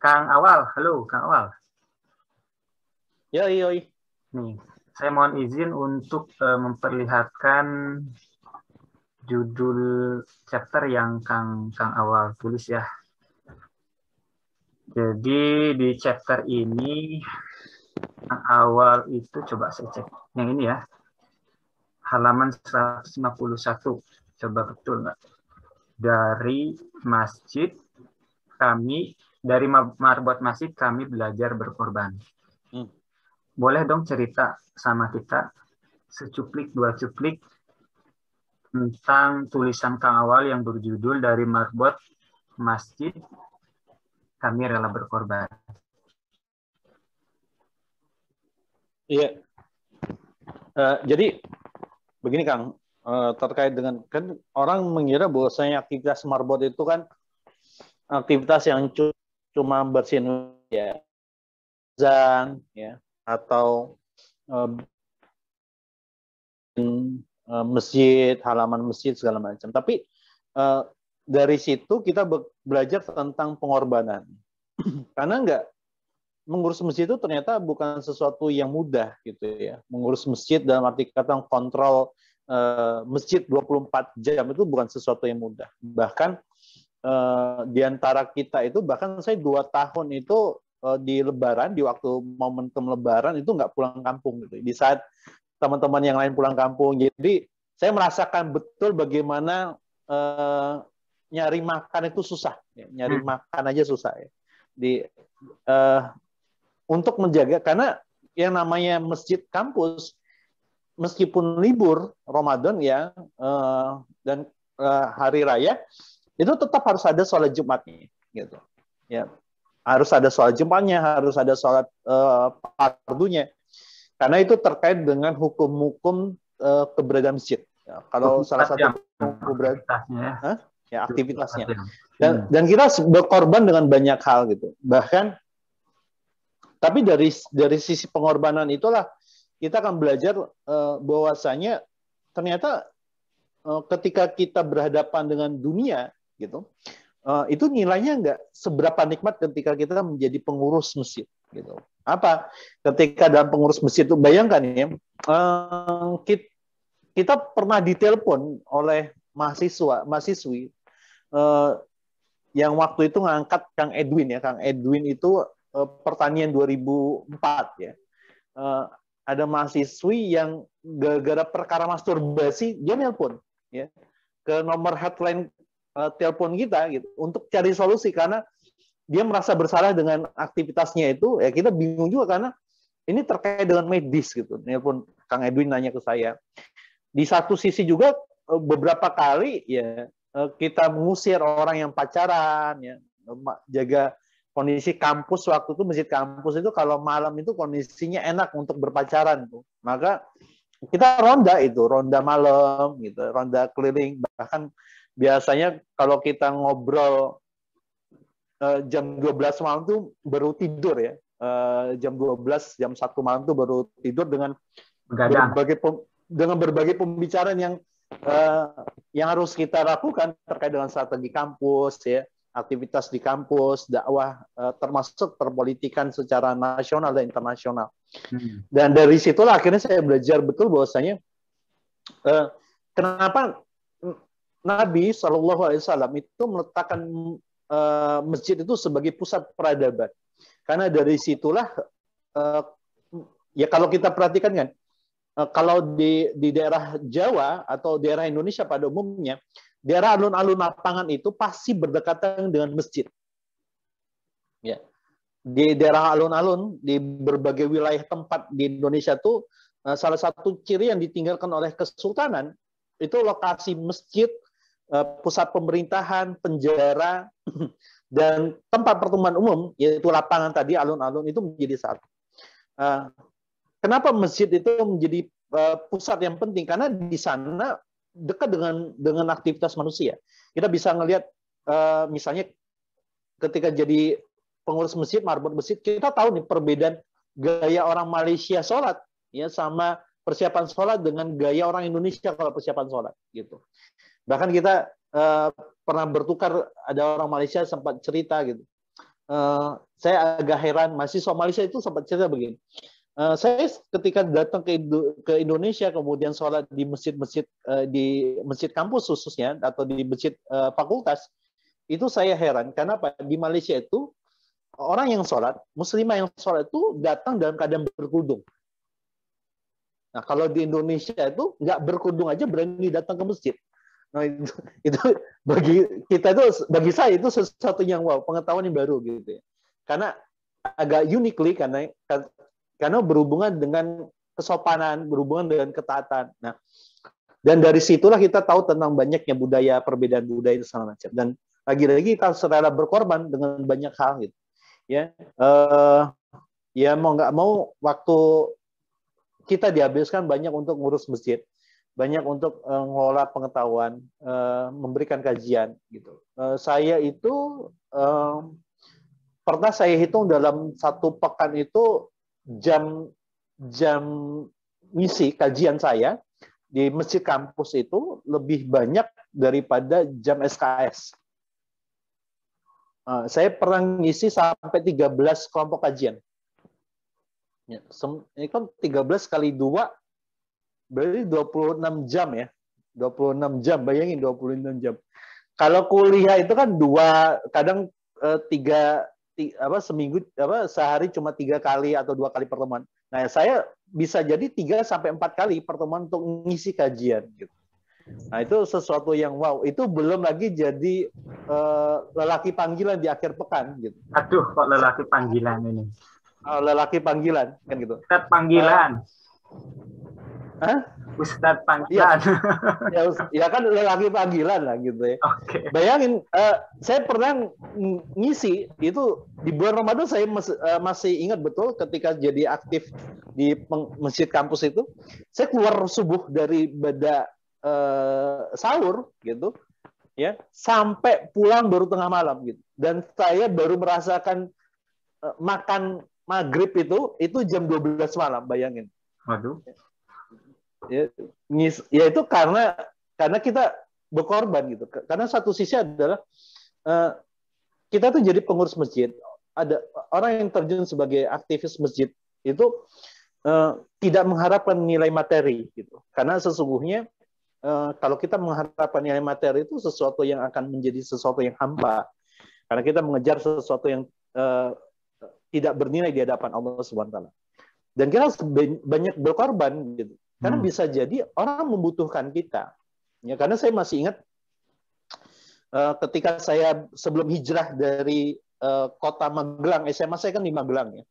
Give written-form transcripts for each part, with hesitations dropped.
Kang Awal, halo Kang Awal. Yoi, yoi. Nih, saya mohon izin untuk memperlihatkan judul chapter yang Kang Awal tulis ya. Jadi di chapter ini Kang Awal itu coba saya cek. Yang ini ya. Halaman 151. Coba betul nggak? Dari masjid kami, dari marbot masjid kami belajar berkorban. Boleh dong cerita sama kita secuplik, dua cuplik tentang tulisan Kang Awal yang berjudul dari marbot masjid kami rela berkorban. Iya. Jadi begini Kang, terkait dengan kan orang mengira bahwasanya aktivitas marbot itu kan aktivitas yang cuma bersihin ya, zan ya, atau masjid, halaman masjid segala macam. Tapi dari situ kita belajar tentang pengorbanan. Karena enggak mengurus masjid itu ternyata bukan sesuatu yang mudah gitu ya. Mengurus masjid dalam arti kata kontrol masjid 24 jam itu bukan sesuatu yang mudah. Bahkan di antara kita itu, bahkan saya 2 tahun itu di Lebaran, di waktu momentum Lebaran itu nggak pulang kampung gitu. Di saat teman-teman yang lain pulang kampung. Jadi saya merasakan betul bagaimana nyari makan itu susah. Ya. Nyari makan aja susah ya. Untuk menjaga, karena yang namanya masjid kampus, meskipun libur Ramadan ya dan hari raya, itu tetap harus ada sholat Jumatnya, gitu. Ya, harus ada sholat Jumatnya, harus ada sholat fardunya, karena itu terkait dengan hukum-hukum keberadaan masjid. Ya, kalau salah satu aktivitasnya, ya aktivitasnya, dan kita berkorban dengan banyak hal gitu, bahkan. Tapi dari sisi pengorbanan itulah kita akan belajar bahwasanya ternyata ketika kita berhadapan dengan dunia gitu, itu nilainya nggak seberapa nikmat ketika kita menjadi pengurus masjid gitu. Apa? Ketika dalam pengurus masjid itu, bayangkan ya, kita pernah ditelepon oleh mahasiswi yang waktu itu ngangkat Kang Edwin ya. Kang Edwin itu pertanian 2004 ya. Ada mahasiswi yang gara-gara perkara masturbasi dia nelpon ya ke nomor hotline telepon kita gitu untuk cari solusi, karena dia merasa bersalah dengan aktivitasnya itu. Ya kita bingung juga karena ini terkait dengan medis gitu. Nelpon Kang Edwin nanya ke saya. Di satu sisi juga beberapa kali ya kita mengusir orang yang pacaran ya, jaga kondisi kampus waktu itu, masjid kampus itu kalau malam itu kondisinya enak untuk berpacaran tuh. Maka kita ronda malam gitu, ronda keliling. Bahkan biasanya kalau kita ngobrol jam 12 malam tuh baru tidur ya. Jam 12, jam 1 malam tuh baru tidur dengan berbagai pembicaraan yang harus kita lakukan terkait dengan strategi kampus ya, aktivitas di kampus, dakwah, termasuk perpolitikan secara nasional dan internasional. Dan dari situlah akhirnya saya belajar betul bahwasanya kenapa Nabi SAW itu meletakkan masjid itu sebagai pusat peradaban. Karena dari situlah ya kalau kita perhatikan kan, kalau di daerah Jawa atau daerah Indonesia pada umumnya, daerah alun-alun lapangan itu pasti berdekatan dengan masjid. Ya. Di daerah alun-alun, di berbagai wilayah tempat di Indonesia itu, salah satu ciri yang ditinggalkan oleh kesultanan, itu lokasi masjid, pusat pemerintahan, penjara, dan tempat pertemuan umum, yaitu lapangan tadi, alun-alun, itu menjadi satu. Kenapa masjid itu menjadi pusat yang penting? Karena di sana dekat dengan aktivitas manusia. Kita bisa ngelihat misalnya ketika jadi pengurus masjid, marbot masjid, kita tahu nih perbedaan gaya orang Malaysia sholat ya sama persiapan sholat dengan gaya orang Indonesia kalau persiapan sholat gitu. Bahkan kita pernah bertukar, ada orang Malaysia sempat cerita gitu. saya agak heran, mahasiswa Malaysia itu sempat cerita begini. Saya ketika datang ke Indonesia, kemudian sholat di masjid-masjid, di masjid kampus khususnya, atau di masjid fakultas, itu saya heran. Karena apa? Di Malaysia itu, orang yang sholat, muslimah yang sholat itu datang dalam keadaan berkerudung. Nah, kalau di Indonesia itu nggak berkerudung aja berani datang ke masjid. Nah, itu bagi kita itu, bagi saya itu sesuatu yang wow, pengetahuan yang baru gitu ya. Karena agak unikly karena berhubungan dengan kesopanan, berhubungan dengan ketaatan. Nah, dan dari situlah kita tahu tentang banyaknya budaya, perbedaan budaya dan segala macam. Dan lagi-lagi kita rela berkorban dengan banyak hal gitu. Ya, ya mau nggak mau waktu kita dihabiskan banyak untuk ngurus masjid, banyak untuk mengelola pengetahuan, memberikan kajian gitu. Saya itu pernah saya hitung dalam satu pekan itu jam ngisi kajian saya di masjid kampus itu lebih banyak daripada jam SKS. Saya pernah ngisi sampai 13 kelompok kajian. Ya, ini kan 13 kali 2 berarti 26 jam ya. 26 jam, bayangin 26 jam. Kalau kuliah itu kan kadang seminggu sehari cuma 3 kali atau 2 kali pertemuan. Nah, saya bisa jadi 3 sampai 4 kali pertemuan untuk ngisi kajian gitu. Nah, itu sesuatu yang wow. Itu belum lagi jadi lelaki panggilan di akhir pekan gitu. Aduh, kok lelaki panggilan ini? Lelaki panggilan kan gitu. Ustadz panggilan. Ustadz panggilan. Ya kan lelaki panggilan lah gitu ya. Okay. Bayangin, saya pernah ngisi itu di bulan Ramadan, saya masih ingat betul ketika jadi aktif di masjid kampus itu, saya keluar subuh dari beda sahur gitu ya, sampai pulang baru tengah malam gitu, dan saya baru merasakan makan maghrib itu jam 12 malam, bayangin. Waduh. Ya itu karena kita berkorban gitu. Karena satu sisi adalah kita tuh jadi pengurus masjid, ada orang yang terjun sebagai aktivis masjid itu tidak mengharapkan nilai materi gitu. Karena sesungguhnya kalau kita mengharapkan nilai materi itu sesuatu yang akan menjadi sesuatu yang hampa. Karena kita mengejar sesuatu yang tidak bernilai di hadapan Allah Subhanahu wa taala. Dan kita harus banyak berkorban gitu. Karena bisa jadi orang membutuhkan kita. Ya, karena saya masih ingat ketika saya sebelum hijrah dari kota Magelang, SMA saya kan di Magelang ya.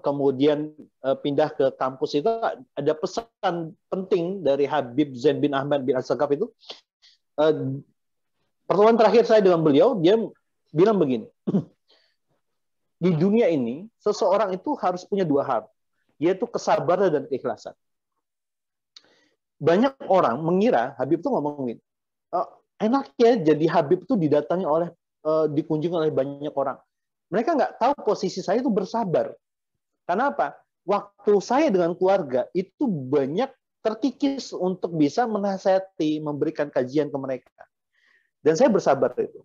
Kemudian pindah ke kampus itu ada pesan penting dari Habib Zain bin Ahmad bin Al-Sakaf itu. Pertemuan terakhir saya dengan beliau, dia bilang begini. Di dunia ini, seseorang itu harus punya 2 hal, yaitu kesabaran dan keikhlasan. Banyak orang mengira, Habib itu ngomongin, enak ya jadi Habib itu dikunjungi oleh banyak orang. Mereka nggak tahu posisi saya itu bersabar. Karena apa? Waktu saya dengan keluarga itu banyak terkikis untuk bisa menasihati, memberikan kajian ke mereka. Dan saya bersabar itu.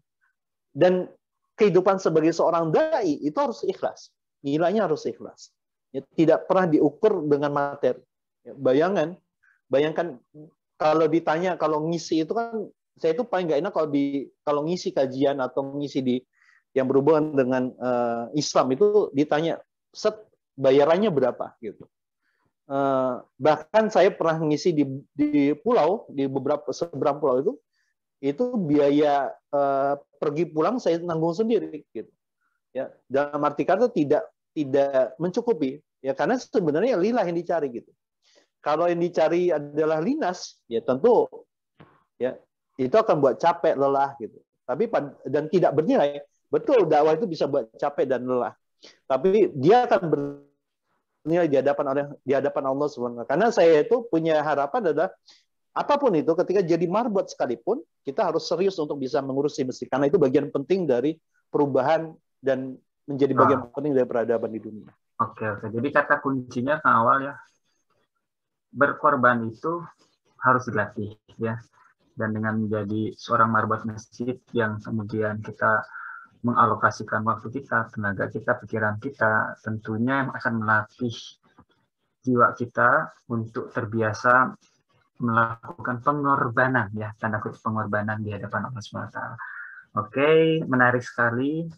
Dan kehidupan sebagai seorang dai itu harus ikhlas. Nilainya harus ikhlas. Ya, tidak pernah diukur dengan materi. Ya, bayangkan kalau ditanya, kalau ngisi itu kan, saya itu paling nggak enak kalau ngisi kajian atau ngisi yang berhubungan dengan Islam itu ditanya, bayarannya berapa gitu. Bahkan saya pernah ngisi di pulau, di seberang pulau itu biaya pergi pulang saya tanggung sendiri gitu. Ya, dalam arti kata tidak mencukupi ya, karena sebenarnya lillah yang dicari gitu. Kalau yang dicari adalah linas, ya tentu ya itu akan buat capek, lelah gitu. Tapi dan tidak bernilai. Betul, dakwah itu bisa buat capek dan lelah. Tapi dia akan bernilai di hadapan Allah Subhanahu wa taala. Karena saya itu punya harapan adalah apapun itu, ketika jadi marbot sekalipun, kita harus serius untuk bisa mengurusi masjid. Karena itu bagian penting dari perubahan dan menjadi bagian penting dari peradaban di dunia. Oke. Jadi kata kuncinya ke awal ya, berkorban itu harus dilatih ya. Dan dengan menjadi seorang marbot masjid yang kemudian kita mengalokasikan waktu kita, tenaga kita, pikiran kita, tentunya akan melatih jiwa kita untuk terbiasa melakukan pengorbanan, ya, tanda kutip pengorbanan di hadapan Allah SWT. Oke, menarik sekali.